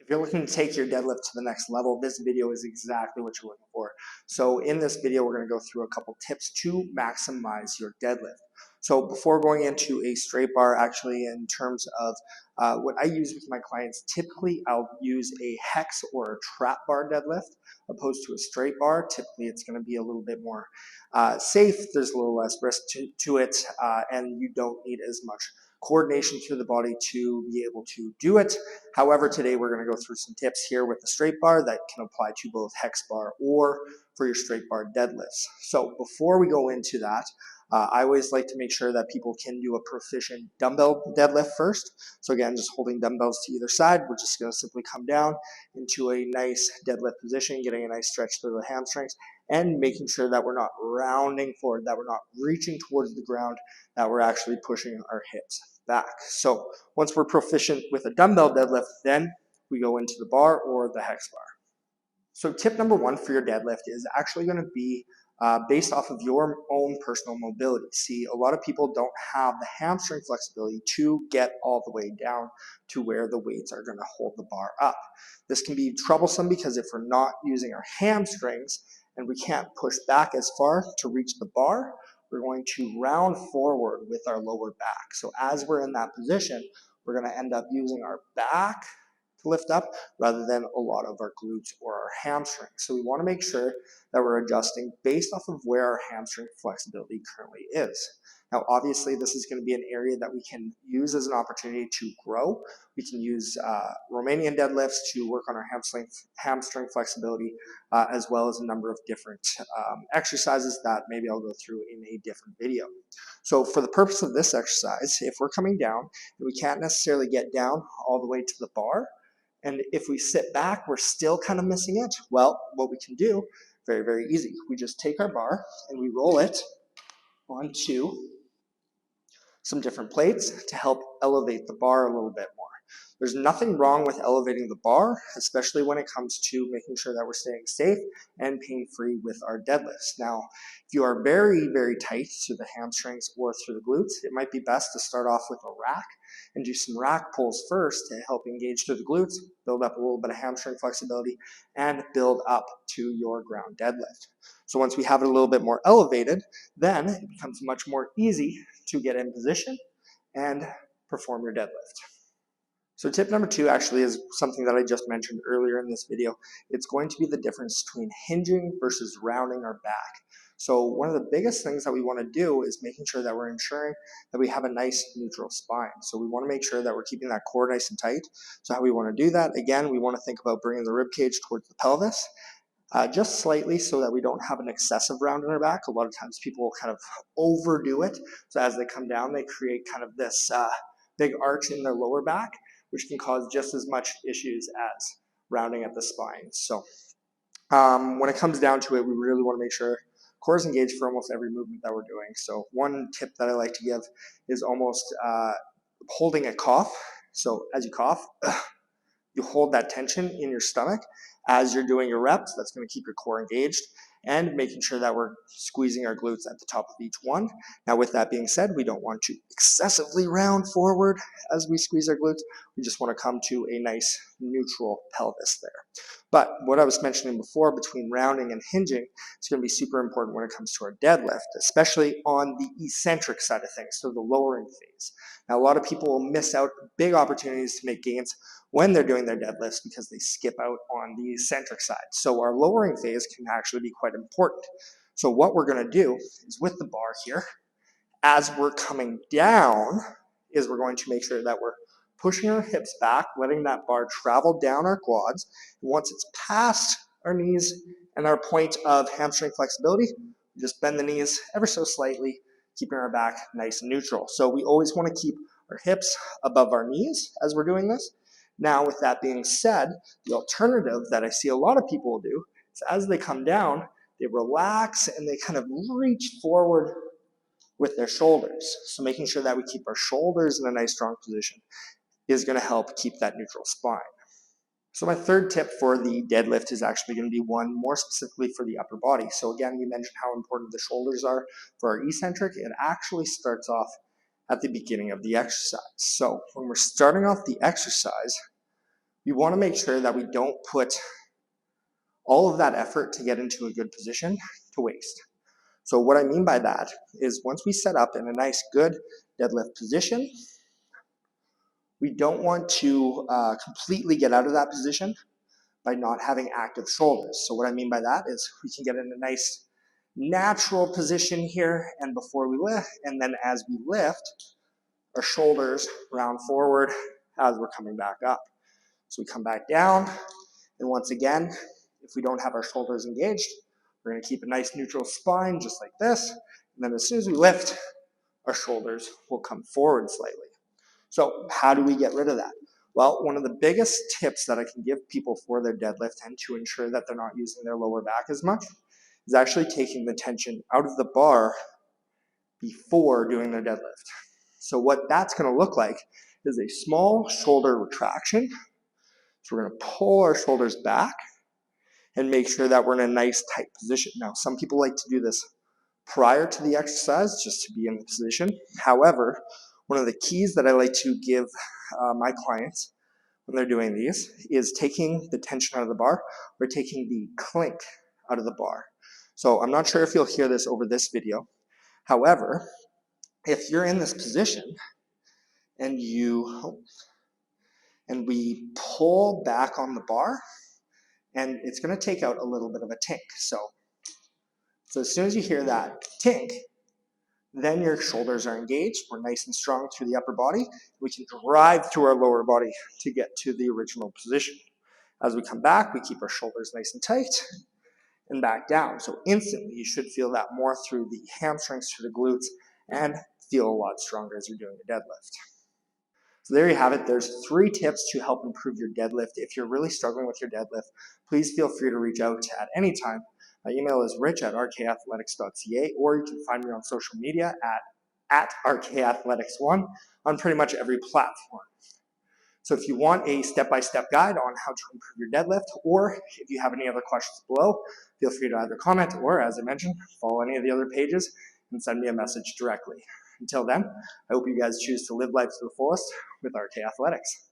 If you're looking to take your deadlift to the next level, this video is exactly what you're looking for. So in this video, we're going to go through a couple tips to maximize your deadlift. So before going into a straight bar, actually in terms of what I use with my clients, typically I'll use a hex or a trap bar deadlift opposed to a straight bar. Typically it's going to be a little bit more safe. There's a little less risk to it, and you don't need as much coordination through the body to be able to do it. However, today we're going to go through some tips here with the straight bar that can apply to both hex bar or for your straight bar deadlifts. So before we go into that, I always like to make sure that people can do a proficient dumbbell deadlift first. So again, just holding dumbbells to either side, we're just going to simply come down into a nice deadlift position, getting a nice stretch through the hamstrings, and making sure that we're not rounding forward, that we're not reaching towards the ground, that we're actually pushing our hips back. So once we're proficient with a dumbbell deadlift, then we go into the bar or the hex bar. So tip number one for your deadlift is actually going to be based off of your own personal mobility. See, a lot of people don't have the hamstring flexibility to get all the way down to where the weights are going to hold the bar up. This can be troublesome because if we're not using our hamstrings and we can't push back as far to reach the bar, we're going to round forward with our lower back. So as we're in that position, we're going to end up using our back to lift up rather than a lot of our glutes or our hamstrings. So we want to make sure that we're adjusting based off of where our hamstring flexibility currently is. Now, obviously, this is going to be an area that we can use as an opportunity to grow. We can use Romanian deadlifts to work on our hamstring flexibility, as well as a number of different exercises that maybe I'll go through in a different video. So for the purpose of this exercise, if we're coming down and we can't necessarily get down all the way to the bar, and if we sit back, we're still kind of missing it, well, what we can do, very, very easy. We just take our bar and we roll it onto some different plates to help elevate the bar a little bit more. There's nothing wrong with elevating the bar, especially when it comes to making sure that we're staying safe and pain-free with our deadlifts. Now, if you are very, very tight to the hamstrings or through the glutes, it might be best to start off with a rack and do some rack pulls first to help engage through the glutes, build up a little bit of hamstring flexibility, and build up to your ground deadlift. So once we have it a little bit more elevated, then it becomes much more easy to get in position and perform your deadlift. So tip number two actually is something that I just mentioned earlier in this video. It's going to be the difference between hinging versus rounding our back. So one of the biggest things that we want to do is making sure that we're ensuring that we have a nice neutral spine. So we want to make sure that we're keeping that core nice and tight. So how we want to do that, again, we want to think about bringing the rib cage towards the pelvis. Just slightly so that we don't have an excessive round in our back. A lot of times people will kind of overdo it. So as they come down, they create kind of this big arch in their lower back, which can cause just as much issues as rounding at the spine. So when it comes down to it, we really want to make sure core is engaged for almost every movement that we're doing. So one tip that I like to give is almost holding a cough. So as you cough, you hold that tension in your stomach as you're doing your reps. That's going to keep your core engaged and making sure that we're squeezing our glutes at the top of each one. Now, with that being said, we don't want to excessively round forward as we squeeze our glutes. We just want to come to a nice neutral pelvis there. But what I was mentioning before between rounding and hinging is going to be super important when it comes to our deadlift, especially on the eccentric side of things, so the lowering phase. Now, a lot of people will miss out big opportunities to make gains when they're doing their deadlifts because they skip out on the eccentric side. So our lowering phase can actually be quite important. So what we're going to do is with the bar here, as we're coming down, is we're going to make sure that we're pushing our hips back, letting that bar travel down our quads. And once it's past our knees and our point of hamstring flexibility, we just bend the knees ever so slightly, keeping our back nice and neutral. So we always want to keep our hips above our knees as we're doing this. Now, with that being said, the alternative that I see a lot of people do is as they come down, they relax and they kind of reach forward with their shoulders. So making sure that we keep our shoulders in a nice strong position is going to help keep that neutral spine. So my third tip for the deadlift is actually going to be one more specifically for the upper body. So again, we mentioned how important the shoulders are for our eccentric. It actually starts off at the beginning of the exercise. So when we're starting off the exercise, we want to make sure that we don't put all of that effort to get into a good position to waste. So what I mean by that is once we set up in a nice, good deadlift position, we don't want to completely get out of that position by not having active shoulders. So what I mean by that is we can get in a nice natural position here, and before we lift, and then as we lift, our shoulders round forward as we're coming back up. So we come back down, and once again, if we don't have our shoulders engaged, we're going to keep a nice neutral spine just like this, and then as soon as we lift, our shoulders will come forward slightly. So how do we get rid of that? Well, one of the biggest tips that I can give people for their deadlift and to ensure that they're not using their lower back as much is actually taking the tension out of the bar before doing their deadlift. So what that's going to look like is a small shoulder retraction. So we're going to pull our shoulders back and make sure that we're in a nice tight position. Now, some people like to do this prior to the exercise just to be in the position. However, one of the keys that I like to give my clients when they're doing these is taking the tension out of the bar or taking the clink out of the bar. So I'm not sure if you'll hear this over this video. However, if you're in this position and we pull back on the bar, and it's going to take out a little bit of a tink. So as soon as you hear that tink, then your shoulders are engaged. We're nice and strong through the upper body. We can drive through our lower body to get to the original position. As we come back, we keep our shoulders nice and tight and back down. So instantly, you should feel that more through the hamstrings, through the glutes, and feel a lot stronger as you're doing your deadlift. So there you have it. There's 3 tips to help improve your deadlift. If you're really struggling with your deadlift, please feel free to reach out at any time. My email is rich@RKAthletics.ca, or you can find me on social media at RKAthletics1 on pretty much every platform. So if you want a step-by-step guide on how to improve your deadlift, or if you have any other questions below, feel free to either comment or, as I mentioned, follow any of the other pages and send me a message directly. Until then, I hope you guys choose to live life to the fullest with RK Athletics.